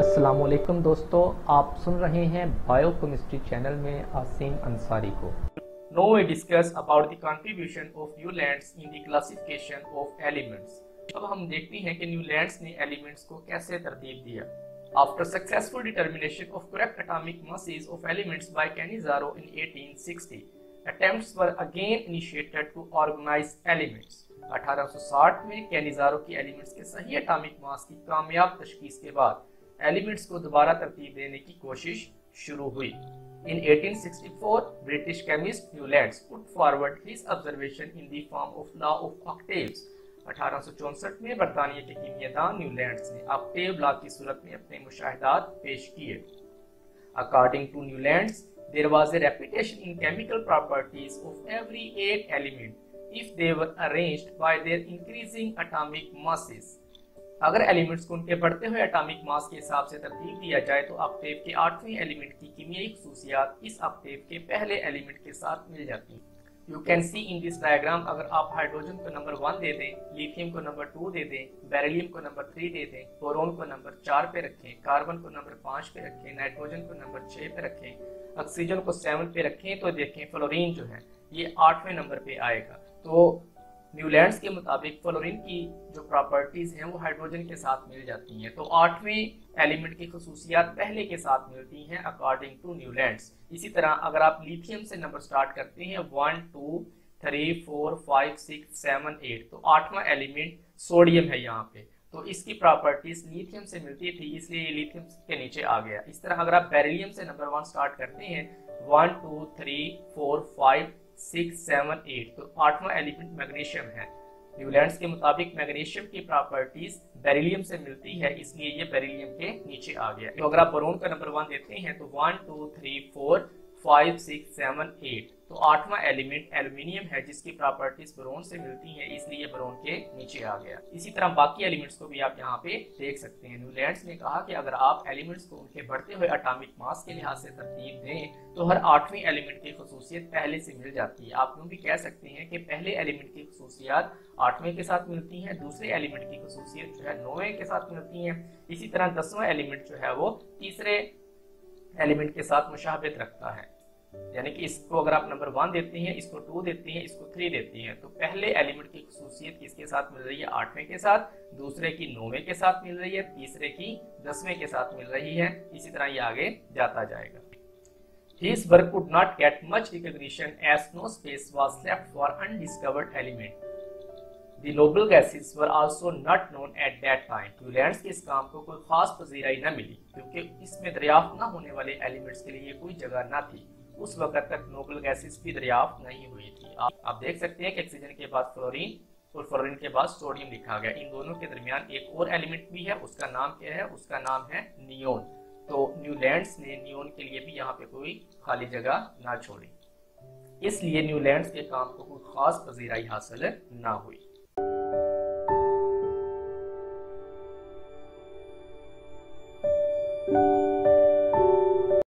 अस्सलामुअलैकुम दोस्तों, आप सुन रहे हैं बायोकेमिस्ट्री चैनल में आसिम अंसारी को। Now we discuss about the contribution of Newlands in the classification of elements. अब हम देखते हैं कि न्यूलैंड्स ने एलिमेंट्स को कैसे तरतीब दिया। After successful determination of correct atomic masses of elements by Cannizzaro in 1860, attempts were again initiated to organize elements. 1860 में कैनिज़ारो की एलिमेंट्स के सही एटॉमिक मास की कामयाब तशखीस के बाद एलिमेंट्स को दोबारा तरतीब देने की कोशिश शुरू हुई। In 1864, British chemist Newlands put forward his observation in the form of law of octaves. 1864 में बरतानिया के कीमियादान न्यूलैंड्स ने ऑक्टेव लॉ की सूरत में अपने मुशाहिदात पेश किए। According to Newlands, there was a repetition in chemical properties of every 8 elements if they were arranged by their increasing atomic masses. अगर एलिमेंट्स को उनके बढ़ते हुए एटॉमिक मास के हिसाब से तरतीब दिया जाए तो ऑक्टेव के 8वें एलिमेंट की कीमियाई खसूसियात इस ऑक्टेव के पहले एलिमेंट के साथ मिल जाती हैं। You can see in this diagram, अगर आप हाइड्रोजन को नंबर 1 दे दें, लिथियम को नंबर 2 दे दें, बेरिलियम को नंबर 3 दे दें, बोरोन को नंबर 4 पे रखें, कार्बन को नंबर 5 पे रखें, नाइट्रोजन को नंबर 6 पे रखें, ऑक्सीजन को 7 पे रखें, तो देखें फ्लोरीन जो है ये 8वें नंबर पे आएगा। तो न्यूलैंड्स के मुताबिक फ्लोरीन की जो प्रॉपर्टीज हैं वो हाइड्रोजन के साथ मिल जाती हैं, तो 8वें एलिमेंट की खसूसियात पहले के साथ मिलती हैं अकॉर्डिंग टू न्यूलैंड्स। इसी तरह अगर आप लिथियम से नंबर स्टार्ट करते हैं 1 2 3 4 5 6 7 8, तो 8वां एलिमेंट सोडियम है यहाँ पे, तो इसकी प्रॉपर्टीज लिथियम से मिलती थी, इसलिए ये लिथियम के नीचे आ गया। इस तरह अगर आप बेरिलियम से नंबर 1 स्टार्ट करते हैं 1 2 3 4 5 6 7 8, तो 8वां एलिमेंट मैग्नीशियम है। न्यूलैंड्स के मुताबिक मैग्नीशियम की प्रॉपर्टीज बेरिलियम से मिलती है, इसलिए ये बेरिलियम के नीचे आ गया। तो अगर आप बोरोन का नंबर 1 देते हैं तो 1 2 3 4 5 6 7 8, तो 8वां एलिमेंट एल्यूमिनियम है जिसकी प्रॉपर्टीज बोरोन से मिलती हैं, इसलिए बोरोन के नीचे आ गया। इसी तरह बाकी एलिमेंट्स को भी आप यहाँ पे देख सकते हैं। न्यूलैंड्स ने कहा कि अगर आप एलिमेंट्स को उनके बढ़ते हुए एटॉमिक मास के लिहाज से तरतीब दें तो हर 8वें एलिमेंट की खसूसियत पहले से मिल जाती है। आप यूँ भी कह सकते हैं कि पहले एलिमेंट की खसूसियात 8वें के साथ मिलती हैं, दूसरे एलिमेंट की खसूसियत जो है 9वें के साथ मिलती हैं। इसी तरह 10वां एलिमेंट जो है वो तीसरे एलिमेंट के साथ मुशाबहत रखता है, यानी कि इसको अगर आप नंबर 1 देते हैं, इसको 2 देते हैं, इसको 3 देते हैं, तो पहले एलिमेंट की खसूसियत किसके साथ मिल रही है? 8वें के साथ, दूसरे की 9वें के साथ मिल रही है, तीसरे की 10वें के साथ मिल रही है। इसी तरह ये आगे जाता जाएगा। His work could not get much recognition as no space was left for undiscovered element. The noble gases were also not known at that time. Newlands के इस काम को कोई खास पजीराई न मिली क्योंकि इसमें दरियाफ्त न होने वाले एलिमेंट्स के लिए कोई जगह न थी। उस वक्त तक नोबल गैसेस भी दरियाफ्त नहीं हुई थी। आप देख सकते हैं कि ऑक्सीजन के बाद फ्लोरीन और फ्लोरीन के बाद सोडियम लिखा गया। इन दोनों के दरमियान एक और एलिमेंट भी है, उसका नाम क्या है? उसका नाम है नियोन। तो न्यूलैंड्स ने नियोन के लिए भी यहाँ पे कोई खाली जगह ना छोड़ी, इसलिए न्यूलैंड्स के काम को कोई खास पजीराई हासिल ना हुई।